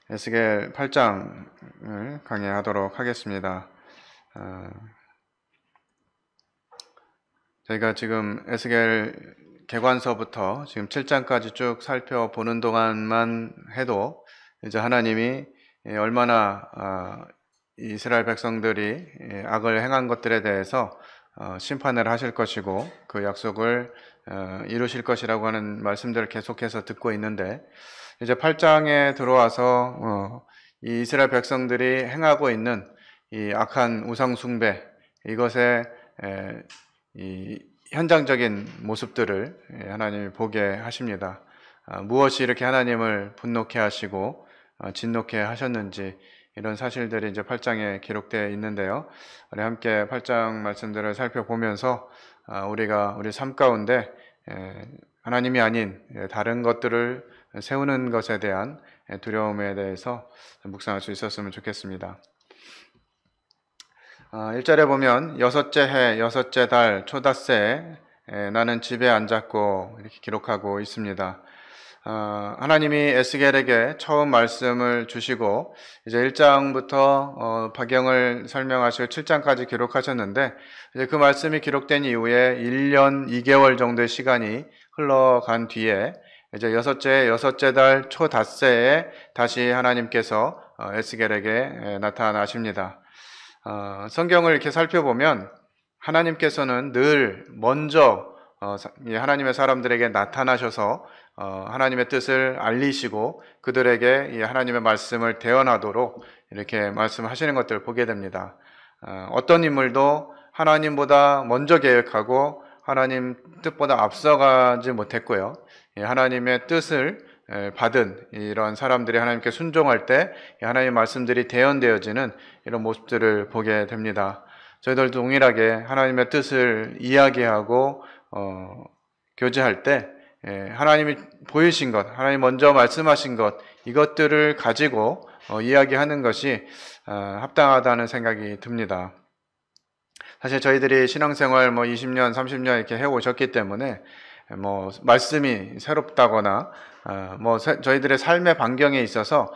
에스겔 8장을 강의하도록 하겠습니다. 저희가 지금 에스겔 개관서부터 지금 7장까지 쭉 살펴보는 동안만 해도 이제 하나님이 얼마나 이스라엘 백성들이 악을 행한 것들에 대해서 심판을 하실 것이고 그 약속을 이루실 것이라고 하는 말씀들을 계속해서 듣고 있는데, 이제 8장에 들어와서 이 이스라엘 백성들이 행하고 있는 이 악한 우상 숭배, 이것의 이 현장적인 모습들을 하나님이 보게 하십니다. 무엇이 이렇게 하나님을 분노케 하시고 진노케 하셨는지, 이런 사실들이 이제 8장에 기록되어 있는데요. 우리 함께 8장 말씀들을 살펴보면서 우리가 우리 삶 가운데 하나님이 아닌 다른 것들을 세우는 것에 대한 두려움에 대해서 묵상할 수 있었으면 좋겠습니다. 1절에 보면 여섯째 해 여섯째 달 초닷새에 나는 집에 앉았고, 이렇게 기록하고 있습니다. 하나님이 에스겔에게 처음 말씀을 주시고 이제 1장부터 배경을 설명하시고 7장까지 기록하셨는데, 이제 그 말씀이 기록된 이후에 1년 2개월 정도의 시간이 흘러간 뒤에 이제 여섯째 달 초닷새에 다시 하나님께서 에스겔에게 나타나십니다. 성경을 이렇게 살펴보면 하나님께서는 늘 먼저 하나님의 사람들에게 나타나셔서 하나님의 뜻을 알리시고 그들에게 하나님의 말씀을 대언하도록 이렇게 말씀하시는 것들을 보게 됩니다. 어떤 인물도 하나님보다 먼저 계획하고 하나님 뜻보다 앞서가지 못했고요. 하나님의 뜻을 받은 이런 사람들이 하나님께 순종할 때 하나님의 말씀들이 대언되어지는 이런 모습들을 보게 됩니다. 저희들 동일하게 하나님의 뜻을 이야기하고 교제할 때 하나님이 보이신 것, 하나님 먼저 말씀하신 것, 이것들을 가지고 이야기하는 것이 합당하다는 생각이 듭니다. 사실 저희들이 신앙생활 20년, 30년 이렇게 해오셨기 때문에 말씀이 새롭다거나 저희들의 삶의 반경에 있어서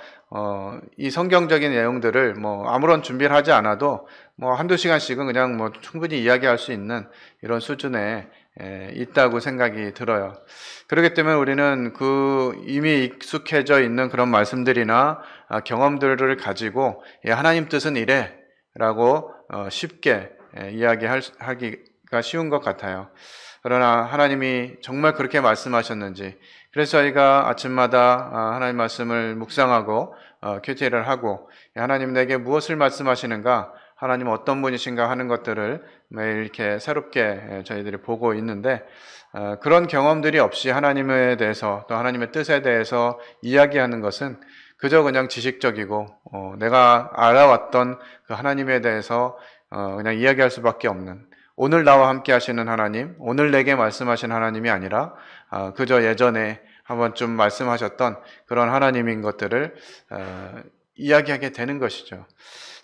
이 성경적인 내용들을 아무런 준비를 하지 않아도 한두 시간씩은 그냥 충분히 이야기할 수 있는 이런 수준에 있다고 생각이 들어요. 그렇기 때문에 우리는 그 이미 익숙해져 있는 그런 말씀들이나 경험들을 가지고 하나님 뜻은 이래 라고 쉽게 이야기하기가 쉬운 것 같아요. 그러나 하나님이 정말 그렇게 말씀하셨는지, 그래서 저희가 아침마다 하나님 말씀을 묵상하고 큐티를 하고 하나님 내게 무엇을 말씀하시는가, 하나님 어떤 분이신가 하는 것들을 매일 이렇게 새롭게 저희들이 보고 있는데, 그런 경험들이 없이 하나님에 대해서 또 하나님의 뜻에 대해서 이야기하는 것은 그저 그냥 지식적이고 내가 알아왔던 그 하나님에 대해서 그냥 이야기할 수밖에 없는, 오늘 나와 함께 하시는 하나님, 오늘 내게 말씀하신 하나님이 아니라 그저 예전에 한 번쯤 말씀하셨던 그런 하나님인 것들을 이야기하게 되는 것이죠.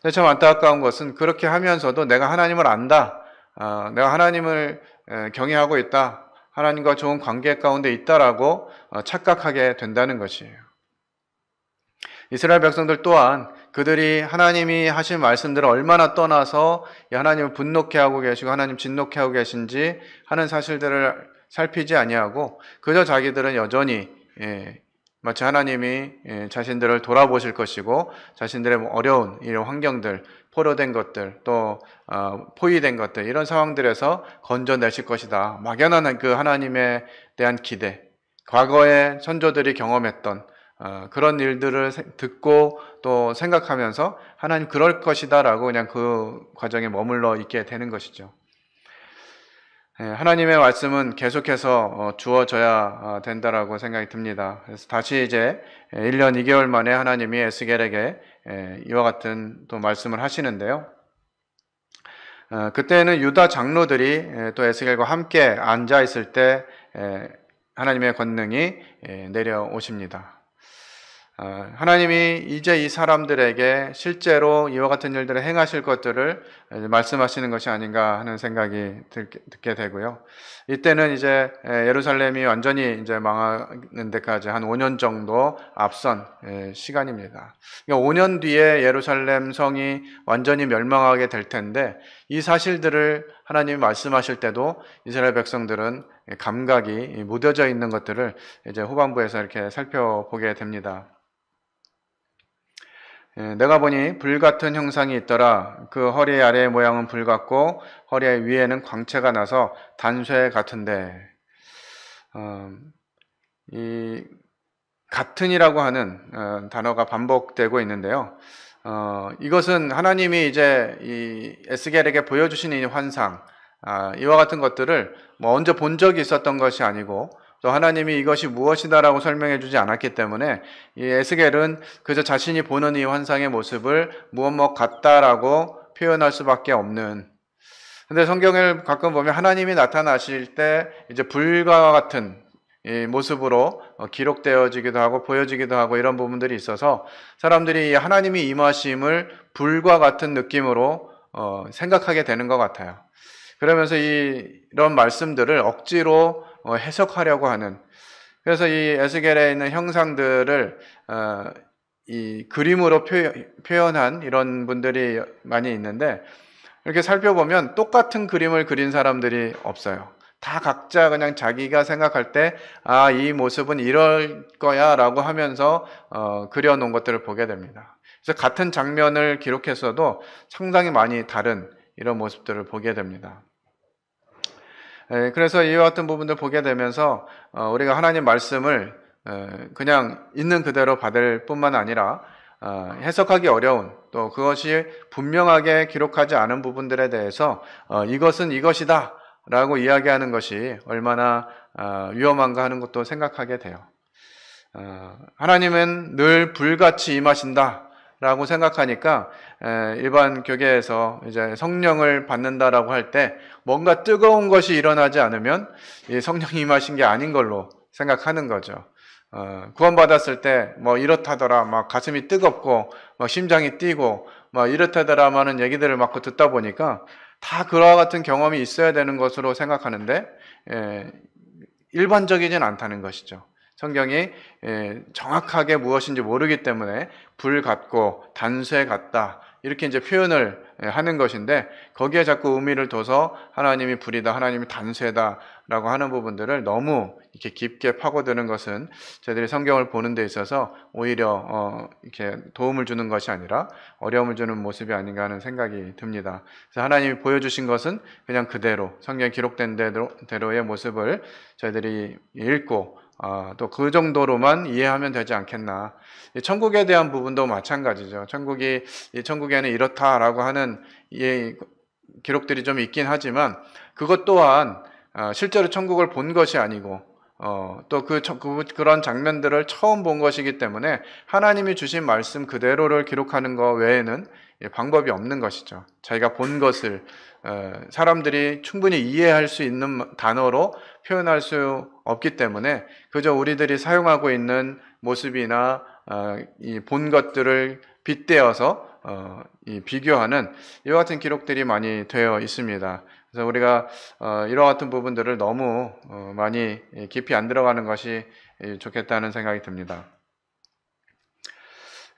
근데 참 안타까운 것은 그렇게 하면서도 내가 하나님을 안다, 내가 하나님을 경외하고 있다, 하나님과 좋은 관계 가운데 있다라고 착각하게 된다는 것이에요. 이스라엘 백성들 또한 그들이 하나님이 하신 말씀들을 얼마나 떠나서 하나님을 분노케 하고 계시고 하나님 진노케 하고 계신지 하는 사실들을 살피지 아니하고 그저 자기들은 여전히 마치 하나님이 자신들을 돌아보실 것이고 자신들의 어려운 이런 환경들, 포로된 것들, 또 포위된 것들, 이런 상황들에서 건져내실 것이다, 막연한 그 하나님에 대한 기대, 과거에 선조들이 경험했던 그런 일들을 듣고 또 생각하면서 하나님 그럴 것이다 라고 그냥 그 과정에 머물러 있게 되는 것이죠. 하나님의 말씀은 계속해서 주어져야 된다라고 생각이 듭니다. 그래서 다시 이제 1년 2개월 만에 하나님이 에스겔에게 이와 같은 또 말씀을 하시는데요. 그때는 유다 장로들이 또 에스겔과 함께 앉아 있을 때 하나님의 권능이 내려오십니다. 하나님이 이제 이 사람들에게 실제로 이와 같은 일들을 행하실 것들을 말씀하시는 것이 아닌가 하는 생각이 듣게 되고요. 이때는 이제 예루살렘이 완전히 이제 망하는 데까지 한 5년 정도 앞선 시간입니다. 그러니까 5년 뒤에 예루살렘 성이 완전히 멸망하게 될 텐데 이 사실들을 하나님이 말씀하실 때도 이스라엘 백성들은 감각이 무뎌져 있는 것들을 이제 후반부에서 이렇게 살펴보게 됩니다. 내가 보니 불 같은 형상이 있더라. 그 허리 아래의 모양은 불 같고 허리 위에는 광채가 나서 단쇠 같은데, 이 같은이라고 하는 단어가 반복되고 있는데요. 이것은 하나님이 이제 이 에스겔에게 보여주신 이 환상, 이와 같은 것들을 뭐 언제 본 적이 있었던 것이 아니고 또 하나님이 이것이 무엇이다라고 설명해 주지 않았기 때문에 이 에스겔은 그저 자신이 보는 이 환상의 모습을 무엇 같다라고 표현할 수밖에 없는. 근데 성경을 가끔 보면 하나님이 나타나실 때 이제 불과 같은 이 모습으로 기록되어지기도 하고 보여지기도 하고 이런 부분들이 있어서 사람들이 하나님이 임하심을 불과 같은 느낌으로 생각하게 되는 것 같아요. 그러면서 이런 말씀들을 억지로 해석하려고 하는, 그래서 이 에스겔에 있는 형상들을 이 그림으로 표현한 이런 분들이 많이 있는데 이렇게 살펴보면 똑같은 그림을 그린 사람들이 없어요. 다 각자 그냥 자기가 생각할 때 이 모습은 이럴 거야 라고 하면서 그려놓은 것들을 보게 됩니다. 그래서 같은 장면을 기록했어도 상당히 많이 다른 이런 모습들을 보게 됩니다. 그래서 이와 같은 부분들 보게 되면서 우리가 하나님 말씀을 그냥 있는 그대로 받을 뿐만 아니라 해석하기 어려운, 또 그것이 분명하게 기록하지 않은 부분들에 대해서 이것은 이것이다 라고 이야기하는 것이 얼마나 위험한가 하는 것도 생각하게 돼요. 하나님은 늘 불같이 임하신다 라고 생각하니까 일반 교계에서 이제 성령을 받는다라고 할 때 뭔가 뜨거운 것이 일어나지 않으면 이 성령이 임하신 게 아닌 걸로 생각하는 거죠. 구원받았을 때 뭐 이렇다더라, 막 가슴이 뜨겁고 막 심장이 뛰고 막 이렇다더라라는 얘기들을 막 듣다 보니까 다 그와 같은 경험이 있어야 되는 것으로 생각하는데 일반적이진 않다는 것이죠. 성경이 정확하게 무엇인지 모르기 때문에 불 같고 단쇠 같다 이렇게 이제 표현을 하는 것인데 거기에 자꾸 의미를 둬서 하나님이 불이다, 하나님이 단쇠다라고 하는 부분들을 너무 이렇게 깊게 파고드는 것은 저희들이 성경을 보는 데 있어서 오히려 이렇게 도움을 주는 것이 아니라 어려움을 주는 모습이 아닌가 하는 생각이 듭니다. 그래서 하나님이 보여주신 것은 그냥 그대로 성경에 기록된 대로의 모습을 저희들이 읽고 또 그 정도로만 이해하면 되지 않겠나. 천국에 대한 부분도 마찬가지죠. 천국에는 이렇다라고 하는 기록들이 좀 있긴 하지만 그것 또한 실제로 천국을 본 것이 아니고 또 그런 장면들을 처음 본 것이기 때문에 하나님이 주신 말씀 그대로를 기록하는 것 외에는 방법이 없는 것이죠. 자기가 본 것을 사람들이 충분히 이해할 수 있는 단어로 표현할 수 없기 때문에 그저 우리들이 사용하고 있는 모습이나 이 본 것들을 빗대어서 비교하는 이와 같은 기록들이 많이 되어 있습니다. 그래서 우리가 이와 같은 부분들을 너무 많이 깊이 안 들어가는 것이 좋겠다는 생각이 듭니다.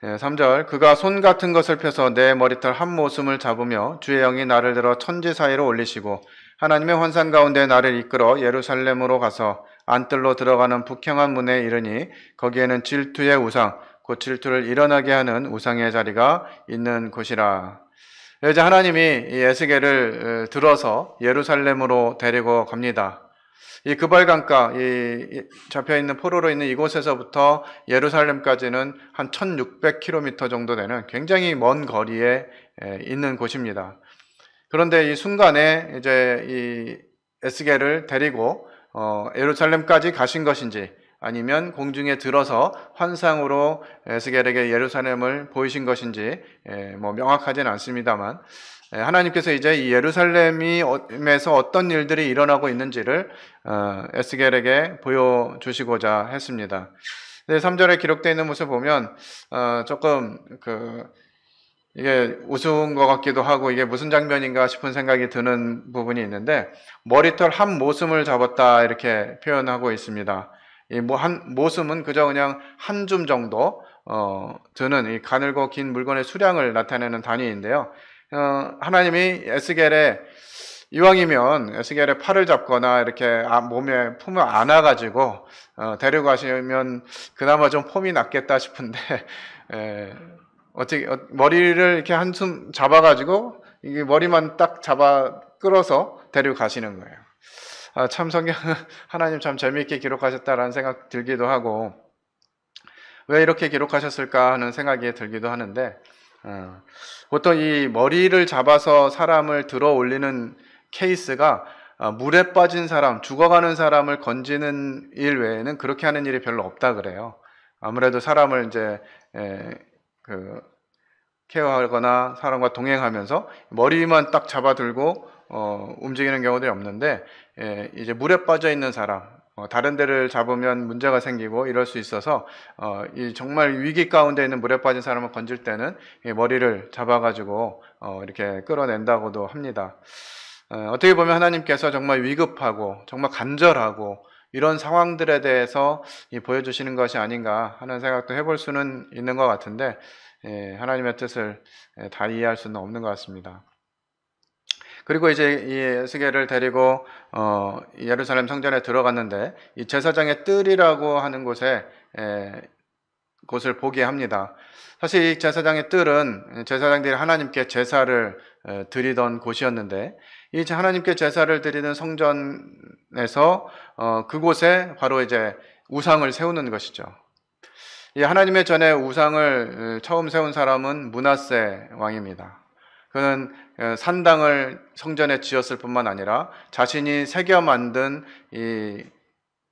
3절 그가 손 같은 것을 펴서 내 머리털 한 모숨을 잡으며 주의 영이 나를 들어 천지 사이로 올리시고 하나님의 환상 가운데 나를 이끌어 예루살렘으로 가서 안뜰로 들어가는 북향한 문에 이르니 거기에는 질투의 우상 곧 질투를 일어나게 하는 우상의 자리가 있는 곳이라. 이제 하나님이 이 에스겔을 들어서 예루살렘으로 데리고 갑니다. 이 그발강가, 이 잡혀있는 포로로 있는 이곳에서부터 예루살렘까지는 한 1600km 정도 되는 굉장히 먼 거리에 있는 곳입니다. 그런데 이 순간에 이제 이 에스겔을 데리고 예루살렘까지 가신 것인지 아니면 공중에 들어서 환상으로 에스겔에게 예루살렘을 보이신 것인지 뭐 명확하지는 않습니다만 하나님께서 이제 이 예루살렘에서 어떤 일들이 일어나고 있는지를 에스겔에게 보여주시고자 했습니다. 3절에 기록되어 있는 모습을 보면 조금 이게 우스운 것 같기도 하고 이게 무슨 장면인가 싶은 생각이 드는 부분이 있는데, 머리털 한 모슴을 잡았다 이렇게 표현하고 있습니다. 이 한 모슴은 그저 그냥 한 줌 정도 드는 이 가늘고 긴 물건의 수량을 나타내는 단위인데요. 하나님이 에스겔의 이왕이면 에스겔의 팔을 잡거나 이렇게 몸에 품을 안아가지고 데려가시면 그나마 좀 폼이 낫겠다 싶은데, 어떻게 머리를 이렇게 한숨 잡아가지고 이게 머리만 딱 잡아 끌어서 데려가시는 거예요. 참 성경 하나님 참 재미있게 기록하셨다라는 생각 들기도 하고, 왜 이렇게 기록하셨을까 하는 생각이 들기도 하는데, 보통 이 머리를 잡아서 사람을 들어 올리는 케이스가 물에 빠진 사람, 죽어가는 사람을 건지는 일 외에는 그렇게 하는 일이 별로 없다 그래요. 아무래도 사람을 이제 케어하거나 사람과 동행하면서 머리만 딱 잡아들고 움직이는 경우들이 없는데, 이제 물에 빠져 있는 사람, 다른 데를 잡으면 문제가 생기고 이럴 수 있어서 이 정말 위기 가운데 있는 물에 빠진 사람을 건질 때는 머리를 잡아가지고 이렇게 끌어낸다고도 합니다. 어떻게 보면 하나님께서 정말 위급하고 정말 간절하고 이런 상황들에 대해서 보여주시는 것이 아닌가 하는 생각도 해볼 수는 있는 것 같은데, 하나님의 뜻을 다 이해할 수는 없는 것 같습니다. 그리고 이제 이 에스겔을 데리고 예루살렘 성전에 들어갔는데, 이 제사장의 뜰이라고 하는 곳을 보게 합니다. 사실 이 제사장의 뜰은 제사장들이 하나님께 제사를 드리던 곳이었는데, 이 하나님께 제사를 드리는 성전에서 그곳에 바로 이제 우상을 세우는 것이죠. 이 하나님의 전에 우상을 처음 세운 사람은 므낫세 왕입니다. 그는 산당을 성전에 지었을 뿐만 아니라 자신이 새겨 만든 이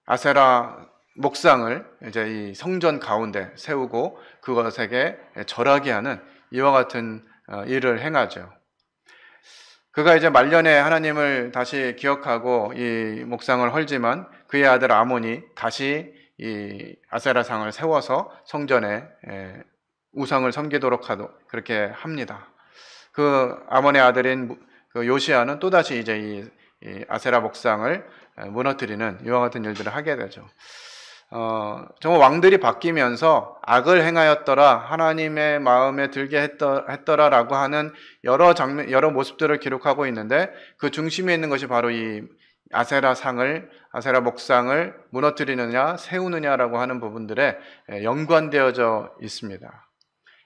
아세라 목상을 이제 이 성전 가운데 세우고 그것에게 절하게 하는 이와 같은 일을 행하죠. 그가 이제 말년에 하나님을 다시 기억하고 이 목상을 헐지만 그의 아들 아몬이 다시 이 아세라상을 세워서 성전에 우상을 섬기도록 그렇게 합니다. 그 아몬의 아들인 그 요시아는 또다시 이제 이 아세라 목상을 무너뜨리는 이와 같은 일들을 하게 되죠. 정말 왕들이 바뀌면서 악을 행하였더라, 하나님의 마음에 들게 했더라라고 하는 여러 모습들을 기록하고 있는데, 그 중심에 있는 것이 바로 이 아세라 목상을 무너뜨리느냐 세우느냐라고 하는 부분들에 연관되어져 있습니다.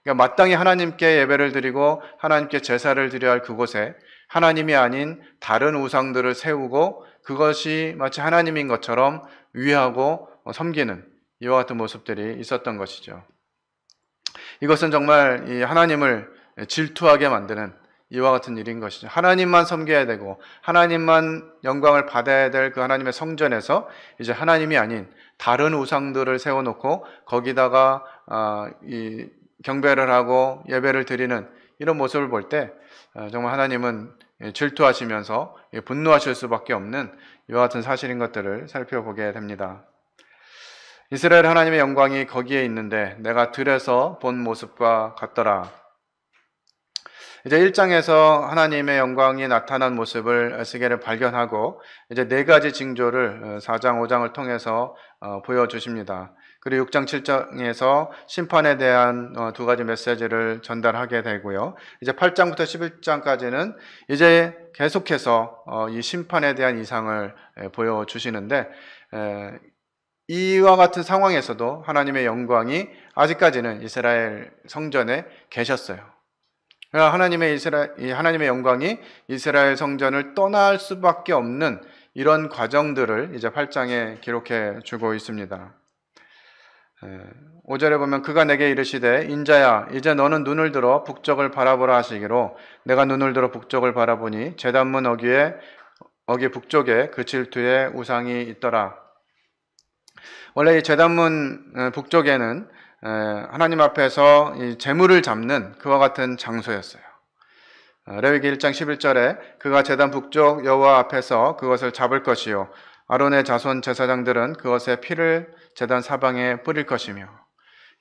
그러니까 마땅히 하나님께 예배를 드리고 하나님께 제사를 드려야 할 그곳에 하나님이 아닌 다른 우상들을 세우고 그것이 마치 하나님인 것처럼 위하고 섬기는 이와 같은 모습들이 있었던 것이죠. 이것은 정말 이 하나님을 질투하게 만드는 이와 같은 일인 것이죠. 하나님만 섬겨야 되고 하나님만 영광을 받아야 될 그 하나님의 성전에서 이제 하나님이 아닌 다른 우상들을 세워놓고 거기다가 이 경배를 하고 예배를 드리는 이런 모습을 볼 때 정말 하나님은 질투하시면서 분노하실 수밖에 없는 이와 같은 사실인 것들을 살펴보게 됩니다. 이스라엘 하나님의 영광이 거기에 있는데 내가 들에서 본 모습과 같더라. 이제 1장에서 하나님의 영광이 나타난 모습을 에스겔을 발견하고 이제 4가지 징조를 4장, 5장을 통해서 보여주십니다. 그리고 6장, 7장에서 심판에 대한 2가지 메시지를 전달하게 되고요. 이제 8장부터 11장까지는 이제 계속해서 이 심판에 대한 이상을 보여주시는데, 이와 같은 상황에서도 하나님의 영광이 아직까지는 이스라엘 성전에 계셨어요. 하나님의 영광이 이스라엘 성전을 떠날 수밖에 없는 이런 과정들을 이제 8장에 기록해 주고 있습니다. 5절에 보면 그가 내게 이르시되 인자야 이제 너는 눈을 들어 북쪽을 바라보라 하시기로 내가 눈을 들어 북쪽을 바라보니 제단문 어기 북쪽에 그 질투에 우상이 있더라. 원래 이 제단문 북쪽에는 하나님 앞에서 이 제물을 잡는 그와 같은 장소였어요. 레위기 1장 11절에 그가 제단 북쪽 여호와 앞에서 그것을 잡을 것이요 아론의 자손 제사장들은 그것의 피를 제단 사방에 뿌릴 것이며,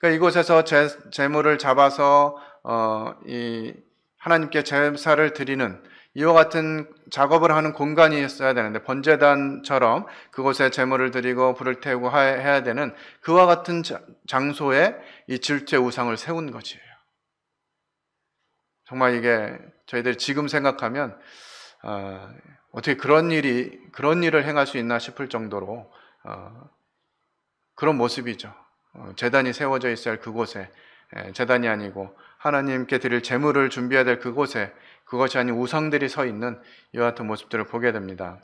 그러니까 이곳에서 제물을 잡아서 이 하나님께 제사를 드리는 이와 같은 작업을 하는 공간이 있어야 되는데, 번제단처럼 그곳에 제물을 드리고 불을 태우고 해야 되는 그와 같은 장소에 이 질투의 우상을 세운 것이에요. 정말 이게 저희들이 지금 생각하면 어떻게 그런 일을 행할 수 있나 싶을 정도로 그런 모습이죠. 제단이 세워져 있어야 할 그곳에, 제단이 아니고 하나님께 드릴 제물을 준비해야 될 그곳에, 그것이 아닌 우상들이 서 있는 이와 같은 모습들을 보게 됩니다.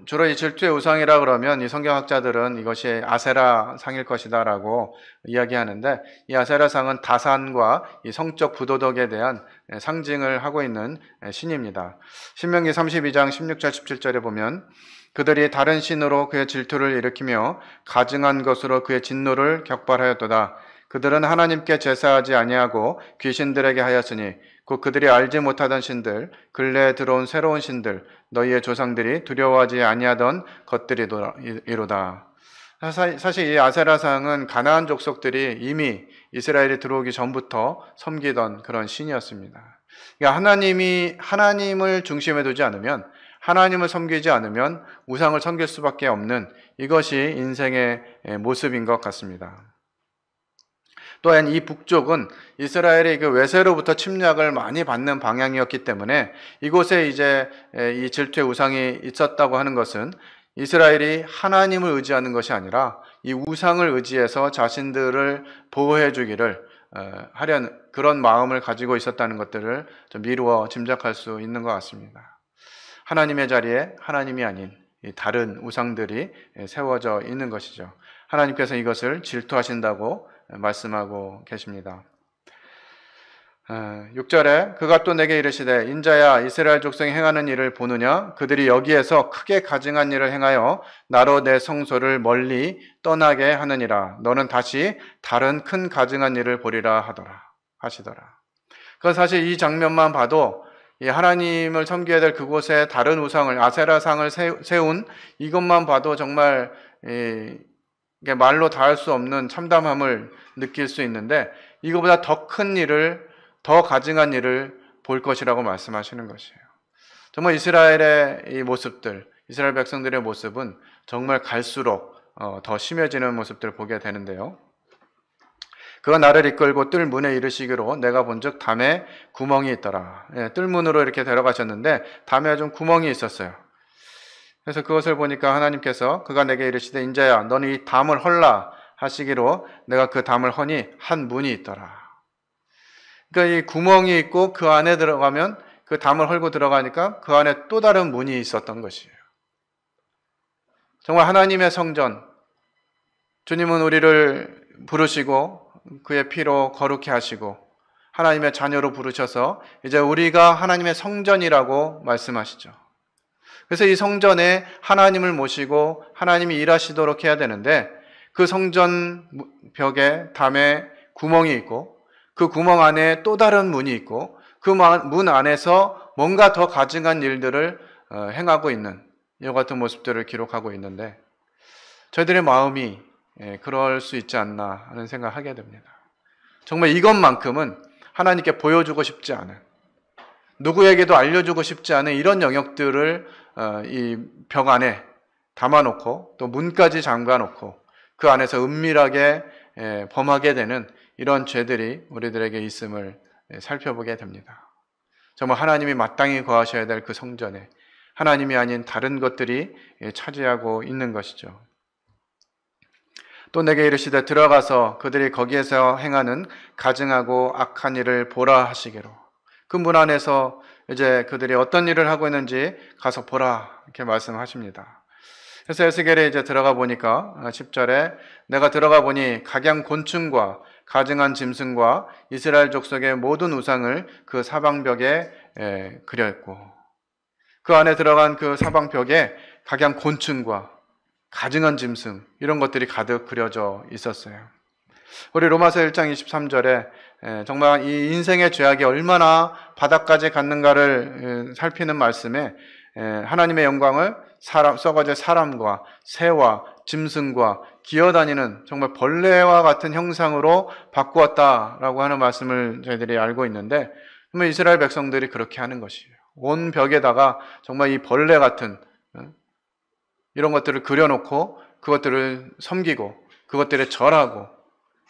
주로 이 질투의 우상이라 그러면 이 성경학자들은 이것이 아세라 상일 것이다 라고 이야기하는데, 이 아세라 상은 다산과 이 성적 부도덕에 대한 상징을 하고 있는 신입니다. 신명기 32장 16절 17절에 보면 그들이 다른 신으로 그의 질투를 일으키며 가증한 것으로 그의 진노를 격발하였도다. 그들은 하나님께 제사하지 아니하고 귀신들에게 하였으니 곧 그들이 알지 못하던 신들, 근래에 들어온 새로운 신들, 너희의 조상들이 두려워하지 아니하던 것들이로다. 사실 이 아세라상은 가나안 족속들이 이미 이스라엘이 들어오기 전부터 섬기던 그런 신이었습니다. 그러니까 하나님을 중심에 두지 않으면, 하나님을 섬기지 않으면 우상을 섬길 수밖에 없는 이것이 인생의 모습인 것 같습니다. 또한 이 북쪽은 이스라엘의 그 외세로부터 침략을 많이 받는 방향이었기 때문에 이곳에 이제 이 질투의 우상이 있었다고 하는 것은 이스라엘이 하나님을 의지하는 것이 아니라 이 우상을 의지해서 자신들을 보호해 주기를 하려는 그런 마음을 가지고 있었다는 것들을 좀 미루어 짐작할 수 있는 것 같습니다. 하나님의 자리에 하나님이 아닌 다른 우상들이 세워져 있는 것이죠. 하나님께서 이것을 질투하신다고 말씀하고 계십니다. 6절에 그가 또 내게 이르시되 인자야, 이스라엘 족속이 행하는 일을 보느냐? 그들이 여기에서 크게 가증한 일을 행하여 나로 내 성소를 멀리 떠나게 하느니라. 너는 다시 다른 큰 가증한 일을 보리라 하시더라. 그 사실 이 장면만 봐도 이 하나님을 섬겨야 될 그곳에 다른 우상을, 아세라상을 세운 이것만 봐도 정말 이게 말로 다할 수 없는 참담함을 느낄 수 있는데, 이거보다 더 큰 일을, 더 가증한 일을 볼 것이라고 말씀하시는 것이에요. 정말 이스라엘의 이 모습들, 이스라엘 백성들의 모습은 정말 갈수록 더 심해지는 모습들을 보게 되는데요. 그가 나를 이끌고 뜰문에 이르시기로 내가 본즉 담에 구멍이 있더라. 뜰문으로 이렇게 데려가셨는데 담에 좀 구멍이 있었어요. 그래서 그것을 보니까 하나님께서 그가 내게 이르시되 인자야, 너는 이 담을 헐라 하시기로 내가 그 담을 허니 한 문이 있더라. 그러니까 이 구멍이 있고 그 안에 들어가면, 그 담을 헐고 들어가니까 그 안에 또 다른 문이 있었던 것이에요. 정말 하나님의 성전, 주님은 우리를 부르시고 그의 피로 거룩히 하시고 하나님의 자녀로 부르셔서 이제 우리가 하나님의 성전이라고 말씀하시죠. 그래서 이 성전에 하나님을 모시고 하나님이 일하시도록 해야 되는데, 그 성전 벽에 담에 구멍이 있고 그 구멍 안에 또 다른 문이 있고 그 문 안에서 뭔가 더 가증한 일들을 행하고 있는 이와 같은 모습들을 기록하고 있는데, 저희들의 마음이 그럴 수 있지 않나 하는 생각을 하게 됩니다. 정말 이것만큼은 하나님께 보여주고 싶지 않은, 누구에게도 알려주고 싶지 않은 이런 영역들을 이 벽 안에 담아놓고 또 문까지 잠가놓고 그 안에서 은밀하게 범하게 되는 이런 죄들이 우리들에게 있음을 살펴보게 됩니다. 정말 하나님이 마땅히 거하셔야 될 그 성전에 하나님이 아닌 다른 것들이 차지하고 있는 것이죠. 또 내게 이르시되 들어가서 그들이 거기에서 행하는 가증하고 악한 일을 보라 하시기로, 그 문 안에서 이제 그들이 어떤 일을 하고 있는지 가서 보라 이렇게 말씀하십니다. 그래서 에스겔에 이제 들어가 보니까 10절에 내가 들어가 보니 각양 곤충과 가증한 짐승과 이스라엘 족속의 모든 우상을 그 사방벽에 그렸고, 그 안에 들어간 그 사방벽에 각양 곤충과 가증한 짐승 이런 것들이 가득 그려져 있었어요. 우리 로마서 1장 23절에 정말 이 인생의 죄악이 얼마나 바닥까지 갔는가를 살피는 말씀에 하나님의 영광을 썩어질 사람과 새와 짐승과 기어다니는 정말 벌레와 같은 형상으로 바꾸었다라고 하는 말씀을 저희들이 알고 있는데, 정말 이스라엘 백성들이 그렇게 하는 것이에요. 온 벽에다가 정말 이 벌레 같은 이런 것들을 그려놓고 그것들을 섬기고 그것들에 절하고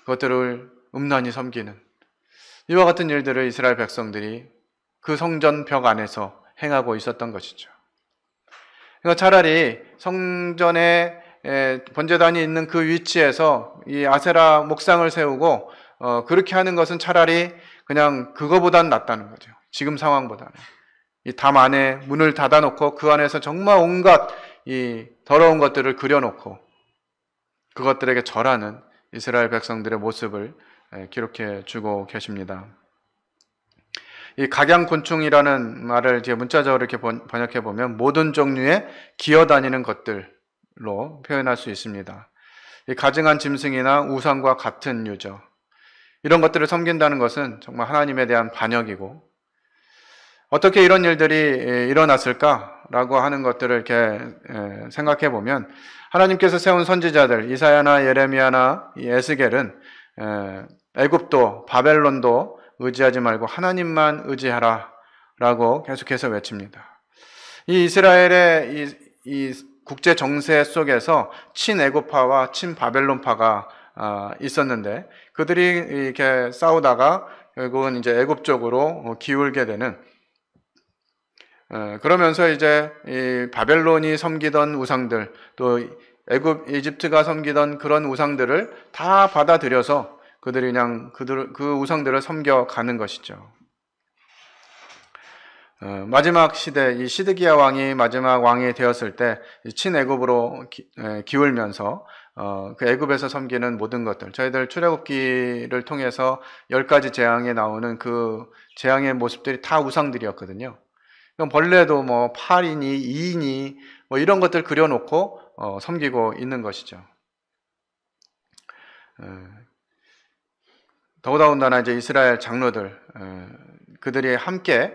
그것들을 음란히 섬기는 이와 같은 일들을 이스라엘 백성들이 그 성전 벽 안에서 행하고 있었던 것이죠. 그러니까 차라리 성전에 번제단이 있는 그 위치에서 이 아세라 목상을 세우고 그렇게 하는 것은 차라리 그냥 그거보단 낫다는 거죠. 지금 상황보다는. 이 담 안에 문을 닫아놓고 그 안에서 정말 온갖 이 더러운 것들을 그려놓고 그것들에게 절하는 이스라엘 백성들의 모습을 기록해 주고 계십니다. 이 각양곤충이라는 말을 이제 문자적으로 이렇게 번역해 보면 모든 종류의 기어다니는 것들로 표현할 수 있습니다. 이 가증한 짐승이나 우상과 같은 유죠. 이런 것들을 섬긴다는 것은 정말 하나님에 대한 반역이고, 어떻게 이런 일들이 일어났을까라고 하는 것들을 이렇게 생각해 보면, 하나님께서 세운 선지자들 이사야나 예레미야나 에스겔은 애굽도 바벨론도 의지하지 말고 하나님만 의지하라 라고 계속해서 외칩니다. 이 이스라엘의 이 국제 정세 속에서 친애굽파와 친바벨론파가 있었는데, 그들이 이렇게 싸우다가 결국은 이제 애굽 쪽으로 기울게 되는, 그러면서 이제 이 바벨론이 섬기던 우상들, 또 이집트가 섬기던 그런 우상들을 다 받아들여서 그들이 그냥 그 우상들을 섬겨가는 것이죠. 마지막 시대, 이 시드기야 왕이 마지막 왕이 되었을 때 친애굽으로 기울면서 그 애굽에서 섬기는 모든 것들, 저희들 출애굽기를 통해서 10가지 재앙에 나오는 그 재앙의 모습들이 다 우상들이었거든요. 벌레도 뭐 8이니 2이니 뭐 이런 것들 그려놓고 섬기고 있는 것이죠. 더더군다나 이제 이스라엘 장로들, 그들이 함께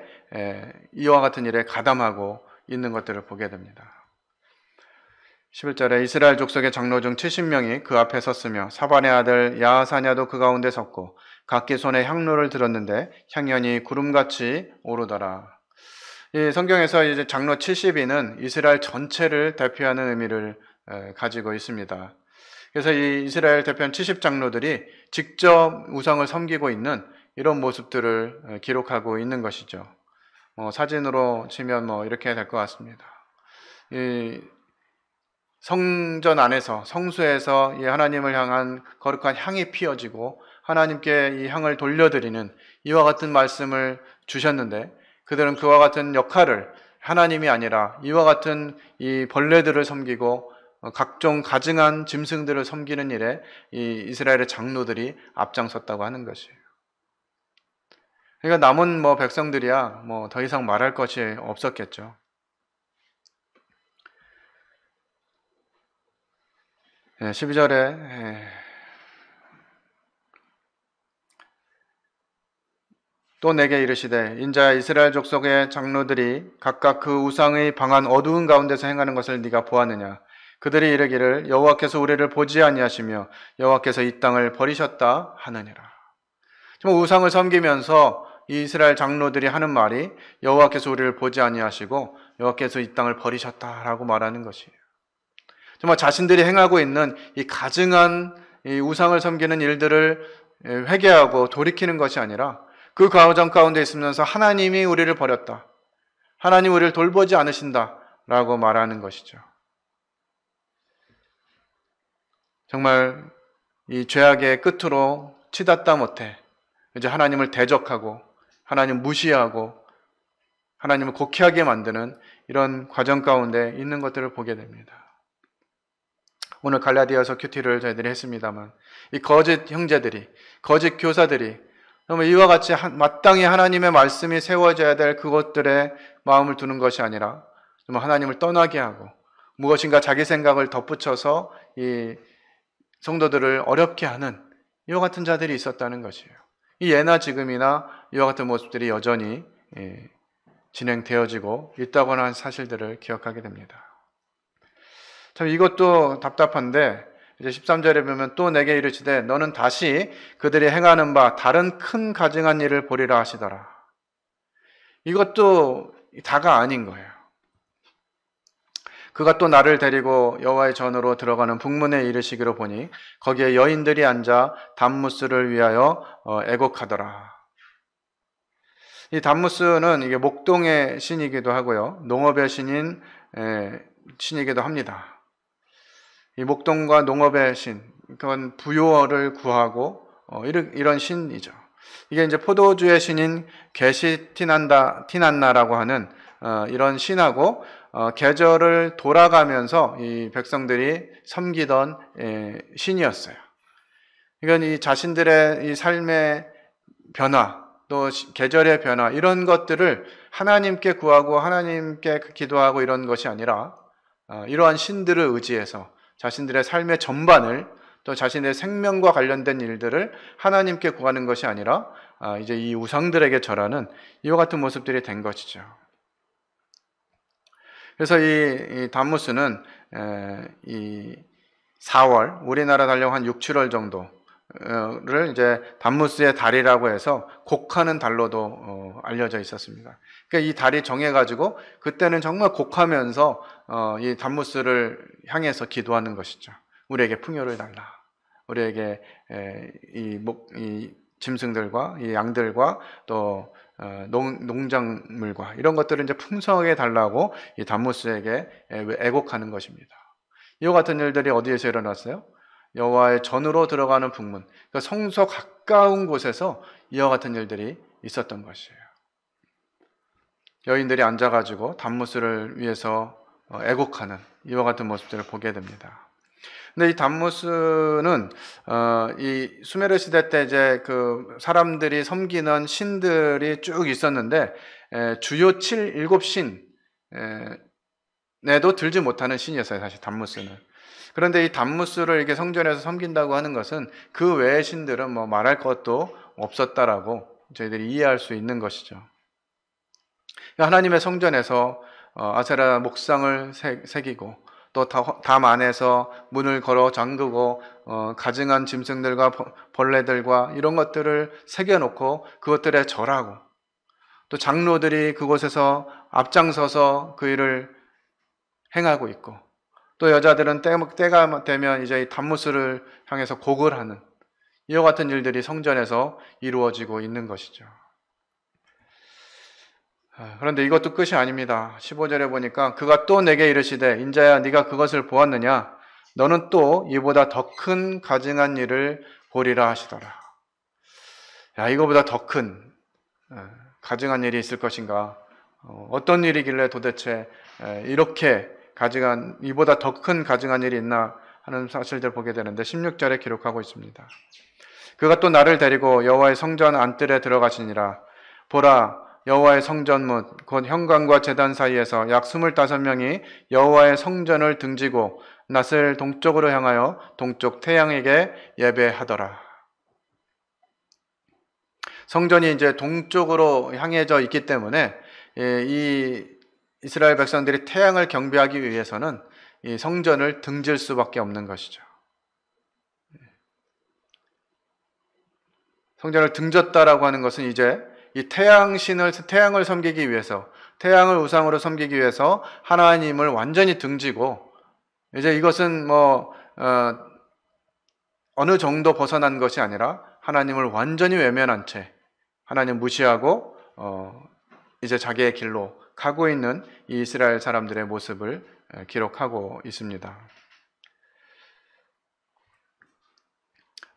이와 같은 일에 가담하고 있는 것들을 보게 됩니다. 11절에 이스라엘 족속의 장로 중 70명이 그 앞에 섰으며 사반의 아들 야하사냐도 그 가운데 섰고 각기 손에 향로를 들었는데 향연이 구름같이 오르더라. 이 성경에서 이제 장로 70인은 이스라엘 전체를 대표하는 의미를 가지고 있습니다. 그래서 이 이스라엘 대표한 70장로들이 직접 우상을 섬기고 있는 이런 모습들을 기록하고 있는 것이죠. 사진으로 치면 이렇게 될 것 같습니다. 이 성전 안에서, 성수에서 이 하나님을 향한 거룩한 향이 피어지고 하나님께 이 향을 돌려드리는 이와 같은 말씀을 주셨는데, 그들은 그와 같은 역할을 하나님이 아니라 이와 같은 이 벌레들을 섬기고 각종 가증한 짐승들을 섬기는 일에 이 이스라엘의 장로들이 앞장섰다고 하는 것이에요. 그러니까 남은 백성들이야 더 이상 말할 것이 없었겠죠. 12절에 또 내게 이르시되 인자야 이스라엘 족속의 장로들이 각각 그 우상의 방한 어두운 가운데서 행하는 것을 네가 보았느냐. 그들이 이르기를 여호와께서 우리를 보지 아니하시며 여호와께서 이 땅을 버리셨다 하느니라. 정말 우상을 섬기면서 이 이스라엘 장로들이 하는 말이 여호와께서 우리를 보지 아니하시고 여호와께서 이 땅을 버리셨다라고 말하는 것이에요. 정말 자신들이 행하고 있는 이 가증한 이 우상을 섬기는 일들을 회개하고 돌이키는 것이 아니라 그 과정 가운데 있으면서 하나님이 우리를 버렸다, 하나님 우리를 돌보지 않으신다라고 말하는 것이죠. 정말 이 죄악의 끝으로 치닫다 못해 이제 하나님을 대적하고 하나님 무시하고 하나님을 곡해하게 만드는 이런 과정 가운데 있는 것들을 보게 됩니다. 오늘 갈라디아서 큐티를 저희들이 했습니다만 이 거짓 형제들이, 거짓 교사들이 정말 이와 같이 마땅히 하나님의 말씀이 세워져야 될 그것들에 마음을 두는 것이 아니라 정말 하나님을 떠나게 하고 무엇인가 자기 생각을 덧붙여서 이 성도들을 어렵게 하는 이와 같은 자들이 있었다는 것이에요. 이 예나 지금이나 이와 같은 모습들이 여전히 진행되어지고 있다고 하는 사실들을 기억하게 됩니다. 참 이것도 답답한데 이제 13절에 보면 또 내게 이르시되 너는 다시 그들이 행하는 바 다른 큰 가증한 일을 보리라 하시더라. 이것도 다가 아닌 거예요. 그가 또 나를 데리고 여호와의 전으로 들어가는 북문에 이르시기로 보니 거기에 여인들이 앉아 담무스를 위하여 애곡하더라. 이 담무스는 이게 목동의 신이기도 하고요, 농업의 신인 신이기도 합니다. 이 목동과 농업의 신, 그건 부요를 구하고 이런 신이죠. 이게 이제 포도주의 신인 게시티난나라고 하는 이런 신하고 계절을 돌아가면서 이 백성들이 섬기던 신이었어요. 이건 이 자신들의 이 삶의 변화, 또 계절의 변화, 이런 것들을 하나님께 구하고 하나님께 기도하고 이런 것이 아니라 이러한 신들을 의지해서 자신들의 삶의 전반을, 또 자신의 생명과 관련된 일들을 하나님께 구하는 것이 아니라 이제 이 우상들에게 절하는 이와 같은 모습들이 된 것이죠. 그래서 이 담무스는 이 4월, 우리나라 달력 한 6, 7월 정도를 이제 담무스의 달이라고 해서 곡하는 달로도 알려져 있었습니다. 그러니까 이 달이 정해가지고 그때는 정말 곡하면서 이 담무스를 향해서 기도하는 것이죠. 우리에게 풍요를 달라. 우리에게 이 짐승들과 이 양들과 또 농작물과 이런 것들을 이제 풍성하게 달라고 이 담무스에게 애곡하는 것입니다. 이와 같은 일들이 어디에서 일어났어요? 여호와의 전으로 들어가는 북문, 그러니까 성소 가까운 곳에서 이와 같은 일들이 있었던 것이에요. 여인들이 앉아가지고 담무스를 위해서 애곡하는 이와 같은 모습들을 보게 됩니다. 근데 이 담무스는 이 수메르 시대 때 이제 그 사람들이 섬기는 신들이 쭉 있었는데 주요 7신에도 들지 못하는 신이었어요, 사실 담무스는. 그런데 이 담무스를 이렇게 성전에서 섬긴다고 하는 것은 그 외의 신들은 뭐 말할 것도 없었다라고 저희들이 이해할 수 있는 것이죠. 하나님의 성전에서 아세라 목상을 새기고 또 담 안에서 문을 걸어 잠그고 가증한 짐승들과 벌레들과 이런 것들을 새겨놓고 그것들에 절하고, 또 장로들이 그곳에서 앞장서서 그 일을 행하고 있고, 또 여자들은 때가 되면 이제 이 담무스를 향해서 곡을 하는 이와 같은 일들이 성전에서 이루어지고 있는 것이죠. 그런데 이것도 끝이 아닙니다. 15절에 보니까 그가 또 내게 이르시되 인자야 네가 그것을 보았느냐? 너는 또 이보다 더 큰 가증한 일을 보리라 하시더라. 야, 이거보다 더 큰 가증한 일이 있을 것인가? 어떤 일이길래 도대체 이렇게 이보다 더 큰 가증한 일이 있나 하는 사실들 보게 되는데 16절에 기록하고 있습니다. 그가 또 나를 데리고 여호와의 성전 안뜰에 들어가시니라. 보라, 여호와의 성전문 곧 현관과 제단 사이에서 약 25명이 여호와의 성전을 등지고 낯을 동쪽으로 향하여 동쪽 태양에게 예배하더라. 성전이 이제 동쪽으로 향해져 있기 때문에 이 이스라엘 백성들이 태양을 경배하기 위해서는 이 성전을 등질 수밖에 없는 것이죠. 성전을 등졌다라고 하는 것은 이제 이 태양을 섬기기 위해서, 태양을 우상으로 섬기기 위해서 하나님을 완전히 등지고, 이제 이것은 어느 정도 벗어난 것이 아니라 하나님을 완전히 외면한 채 하나님 무시하고 이제 자기의 길로 가고 있는 이 이스라엘 사람들의 모습을 기록하고 있습니다.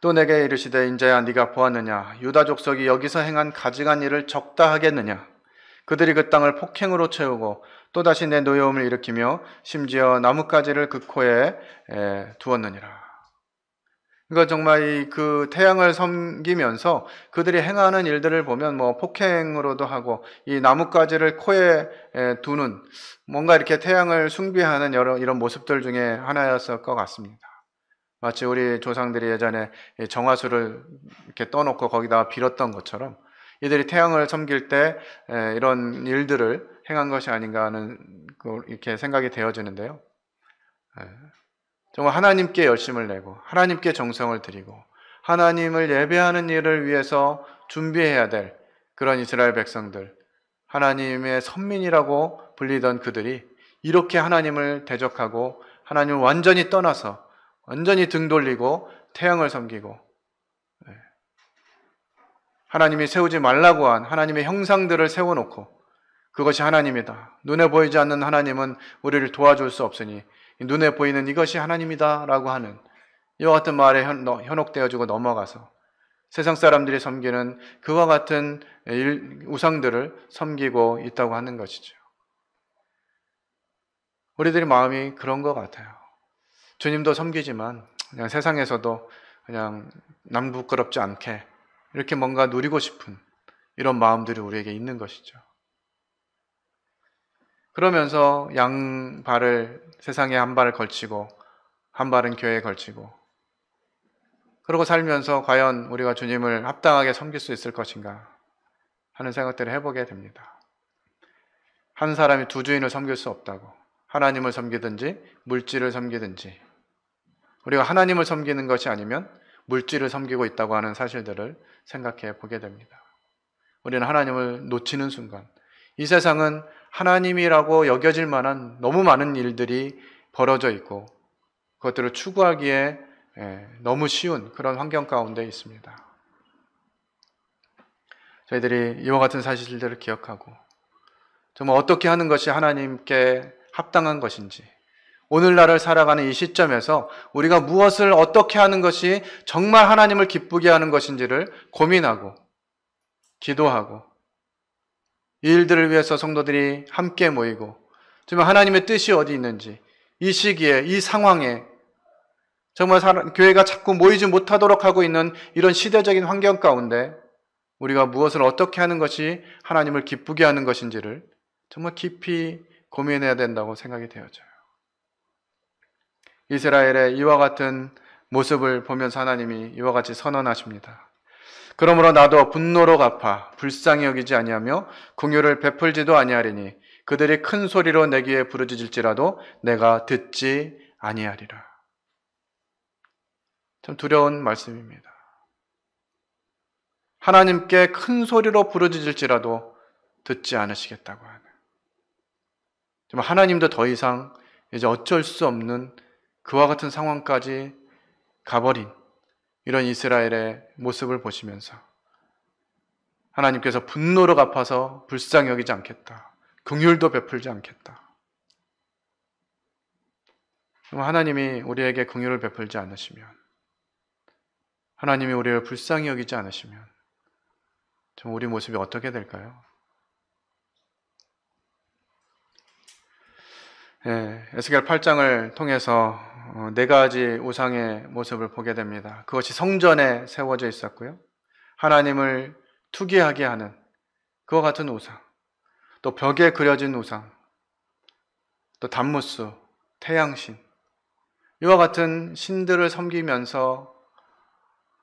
또 내게 이르시되 인자야 네가 보았느냐? 유다 족속이 여기서 행한 가증한 일을 적다 하겠느냐? 그들이 그 땅을 폭행으로 채우고 또다시 내 노여움을 일으키며 심지어 나뭇가지를 그 코에 두었느니라. 그러니까 정말 그 태양을 섬기면서 그들이 행하는 일들을 보면 폭행으로도 하고 이 나뭇가지를 코에 두는, 뭔가 이렇게 태양을 숭배하는 이런 모습들 중에 하나였을 것 같습니다. 마치 우리 조상들이 예전에 정화수를 이렇게 떠놓고 거기다가 빌었던 것처럼 이들이 태양을 섬길 때 이런 일들을 행한 것이 아닌가 하는 이렇게 생각이 되어지는데요. 정말 하나님께 열심을 내고 하나님께 정성을 들이고 하나님을 예배하는 일을 위해서 준비해야 될 그런 이스라엘 백성들, 하나님의 선민이라고 불리던 그들이 이렇게 하나님을 대적하고 하나님을 완전히 떠나서 완전히 등 돌리고 태양을 섬기고 하나님이 세우지 말라고 한 하나님의 형상들을 세워놓고 그것이 하나님이다. 눈에 보이지 않는 하나님은 우리를 도와줄 수 없으니 눈에 보이는 이것이 하나님이다 라고 하는 이와 같은 말에 현혹되어지고 넘어가서 세상 사람들이 섬기는 그와 같은 우상들을 섬기고 있다고 하는 것이죠. 우리들의 마음이 그런 것 같아요. 주님도 섬기지만 그냥 세상에서도 그냥 남 부끄럽지 않게 이렇게 뭔가 누리고 싶은 이런 마음들이 우리에게 있는 것이죠. 그러면서 양발을 세상에 한 발을 걸치고 한 발은 교회에 걸치고 그러고 살면서 과연 우리가 주님을 합당하게 섬길 수 있을 것인가 하는 생각들을 해보게 됩니다. 한 사람이 두 주인을 섬길 수 없다고 하나님을 섬기든지 물질을 섬기든지 우리가 하나님을 섬기는 것이 아니면 물질을 섬기고 있다고 하는 사실들을 생각해 보게 됩니다. 우리는 하나님을 놓치는 순간 이 세상은 하나님이라고 여겨질 만한 너무 많은 일들이 벌어져 있고 그것들을 추구하기에 너무 쉬운 그런 환경 가운데 있습니다. 저희들이 이와 같은 사실들을 기억하고 정말 어떻게 하는 것이 하나님께 합당한 것인지 오늘날을 살아가는 이 시점에서 우리가 무엇을 어떻게 하는 것이 정말 하나님을 기쁘게 하는 것인지를 고민하고 기도하고 이 일들을 위해서 성도들이 함께 모이고 정말 하나님의 뜻이 어디 있는지 이 시기에 이 상황에 정말 교회가 자꾸 모이지 못하도록 하고 있는 이런 시대적인 환경 가운데 우리가 무엇을 어떻게 하는 것이 하나님을 기쁘게 하는 것인지를 정말 깊이 고민해야 된다고 생각이 되어져요. 이스라엘의 이와 같은 모습을 보면서 하나님이 이와 같이 선언하십니다. 그러므로 나도 분노로 갚아 불쌍히 여기지 아니하며 긍휼을 베풀지도 아니하리니 그들이 큰 소리로 내 귀에 부르짖을지라도 내가 듣지 아니하리라. 참 두려운 말씀입니다. 하나님께 큰 소리로 부르짖을지라도 듣지 않으시겠다고 하는. 정말 하나님도 더 이상 이제 어쩔 수 없는 그와 같은 상황까지 가버린 이런 이스라엘의 모습을 보시면서 하나님께서 분노로 갚아서 불쌍히 여기지 않겠다. 긍휼도 베풀지 않겠다. 하나님이 우리에게 긍휼을 베풀지 않으시면 하나님이 우리를 불쌍히 여기지 않으시면 좀 우리 모습이 어떻게 될까요? 에스겔 8장을 통해서 네 가지 우상의 모습을 보게 됩니다. 그것이 성전에 세워져 있었고요. 하나님을 투기하게 하는 그와 같은 우상, 또 벽에 그려진 우상, 또 단무스, 태양신, 이와 같은 신들을 섬기면서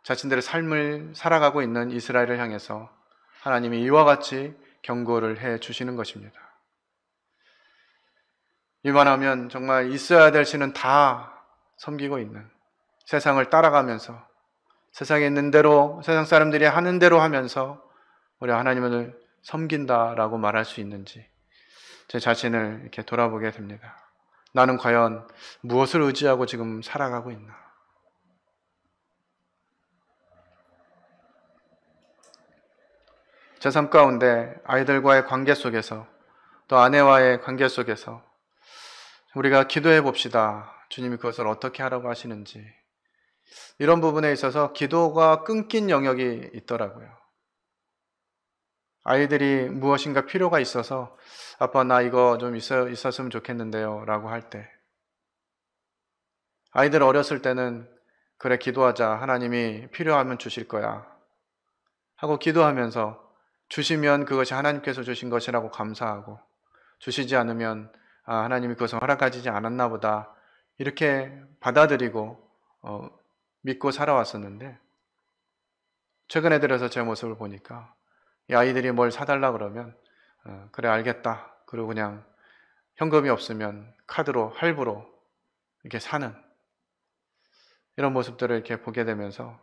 자신들의 삶을 살아가고 있는 이스라엘을 향해서 하나님이 이와 같이 경고를 해 주시는 것입니다. 이만하면 정말 있어야 될 신은 다 섬기고 있는 세상을 따라가면서 세상에 있는 대로 세상 사람들이 하는 대로 하면서 우리 하나님을 섬긴다라고 말할 수 있는지 제 자신을 이렇게 돌아보게 됩니다. 나는 과연 무엇을 의지하고 지금 살아가고 있나? 제 삶 가운데 아이들과의 관계 속에서 또 아내와의 관계 속에서 우리가 기도해 봅시다. 주님이 그것을 어떻게 하라고 하시는지. 이런 부분에 있어서 기도가 끊긴 영역이 있더라고요. 아이들이 무엇인가 필요가 있어서 아빠 나 이거 좀 있었으면 좋겠는데요 라고 할 때 아이들 어렸을 때는 그래 기도하자 하나님이 필요하면 주실 거야 하고 기도하면서 주시면 그것이 하나님께서 주신 것이라고 감사하고 주시지 않으면 하나님이 그것을 허락하지 않았나 보다 이렇게 받아들이고 믿고 살아왔었는데 최근에 들어서 제 모습을 보니까 이 아이들이 뭘 사달라 그러면 그래 알겠다. 그리고 그냥 현금이 없으면 카드로 할부로 이렇게 사는 이런 모습들을 이렇게 보게 되면서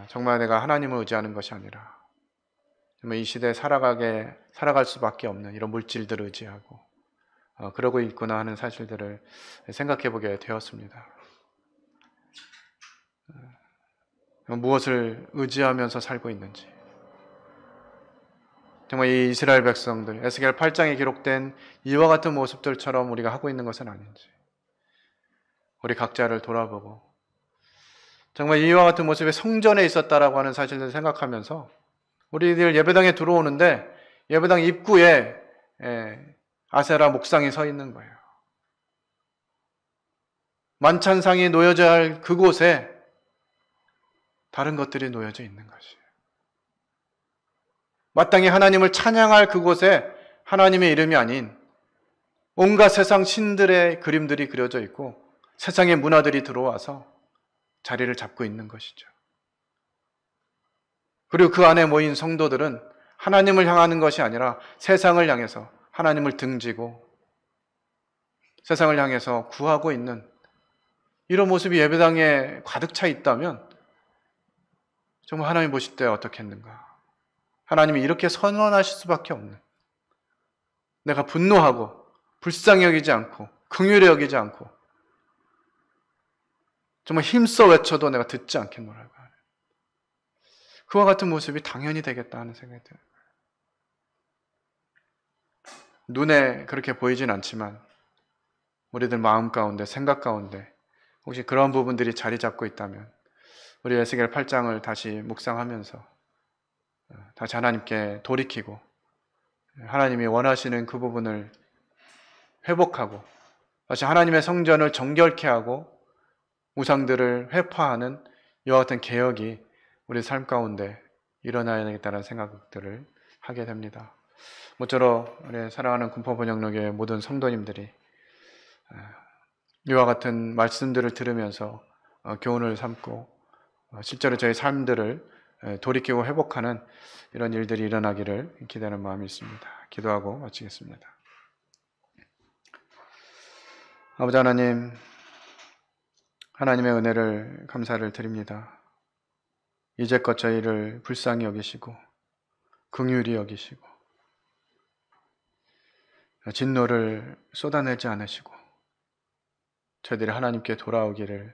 정말 내가 하나님을 의지하는 것이 아니라 정말 이 시대에 살아갈 수밖에 없는 이런 물질들을 의지하고 그러고 있구나 하는 사실들을 생각해 보게 되었습니다. 무엇을 의지하면서 살고 있는지, 정말 이 이스라엘 백성들, 에스겔 8장에 기록된 이와 같은 모습들처럼 우리가 하고 있는 것은 아닌지, 우리 각자를 돌아보고 정말 이와 같은 모습이 성전에 있었다라고 하는 사실을 생각하면서 우리들 예배당에 들어오는데 예배당 입구에 아세라 목상이 서 있는 거예요. 만찬상이 놓여져야 할 그곳에 다른 것들이 놓여져 있는 것이에요. 마땅히 하나님을 찬양할 그곳에 하나님의 이름이 아닌 온갖 세상 신들의 그림들이 그려져 있고 세상의 문화들이 들어와서 자리를 잡고 있는 것이죠. 그리고 그 안에 모인 성도들은 하나님을 향하는 것이 아니라 세상을 향해서 하나님을 등지고 세상을 향해서 구하고 있는 이런 모습이 예배당에 가득 차 있다면 정말 하나님 보실 때 어떻겠는가? 하나님이 이렇게 선언하실 수밖에 없는, 내가 분노하고 불쌍히 여기지 않고 긍휼히 여기지 않고 정말 힘써 외쳐도 내가 듣지 않겠노라고 하는 그와 같은 모습이 당연히 되겠다 하는 생각이 들어요. 눈에 그렇게 보이진 않지만 우리들 마음 가운데, 생각 가운데 혹시 그런 부분들이 자리 잡고 있다면 우리 에스겔 8장을 다시 묵상하면서 다시 하나님께 돌이키고 하나님이 원하시는 그 부분을 회복하고 다시 하나님의 성전을 정결케 하고 우상들을 회파하는 이와 같은 개혁이 우리 삶 가운데 일어나야 되겠다는 생각들을 하게 됩니다. 모쪼록 우리 사랑하는 군포번영록의 모든 성도님들이 이와 같은 말씀들을 들으면서 교훈을 삼고 실제로 저희 삶들을 돌이키고 회복하는 이런 일들이 일어나기를 기대하는 마음이 있습니다. 기도하고 마치겠습니다. 아버지 하나님, 하나님의 은혜를 감사를 드립니다. 이제껏 저희를 불쌍히 여기시고 긍휼히 여기시고 진노를 쏟아내지 않으시고 저희들이 하나님께 돌아오기를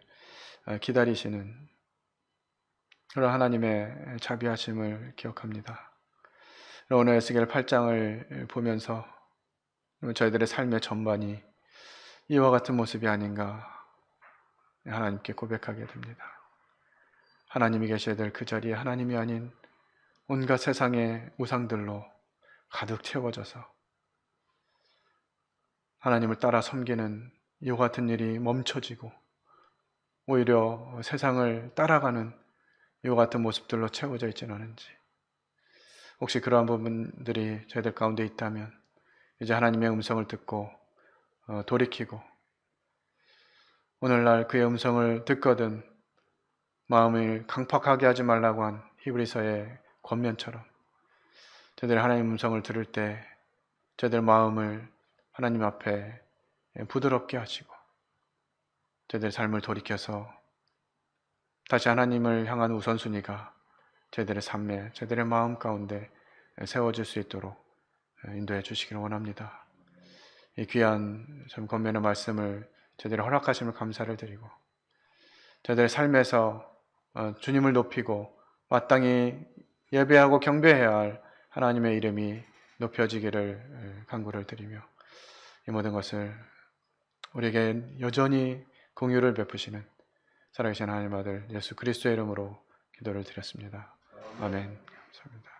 기다리시는 그런 하나님의 자비하심을 기억합니다. 오늘 에스겔 8장을 보면서 저희들의 삶의 전반이 이와 같은 모습이 아닌가 하나님께 고백하게 됩니다. 하나님이 계셔야 될 그 자리에 하나님이 아닌 온갖 세상의 우상들로 가득 채워져서 하나님을 따라 섬기는 이와 같은 일이 멈춰지고 오히려 세상을 따라가는 이와 같은 모습들로 채워져 있지는 않은지, 혹시 그러한 부분들이 저희들 가운데 있다면 이제 하나님의 음성을 듣고 돌이키고 오늘날 그의 음성을 듣거든 마음을 강팍하게 하지 말라고 한 히브리서의 권면처럼 저희들이 하나님의 음성을 들을 때 저희들 마음을 하나님 앞에 부드럽게 하시고 저희들의 삶을 돌이켜서 다시 하나님을 향한 우선순위가 저희들의 삶에, 저희들의 마음 가운데 세워질 수 있도록 인도해 주시기를 원합니다. 이 귀한 참 권면의 말씀을 저희들이 허락하심을 감사를 드리고 저희들의 삶에서 주님을 높이고 마땅히 예배하고 경배해야 할 하나님의 이름이 높여지기를 간구를 드리며 이 모든 것을 우리에게 여전히 공유를 베푸시는 살아계신 하나님 아들 예수 그리스도의 이름으로 기도를 드렸습니다. 아멘. 감사합니다.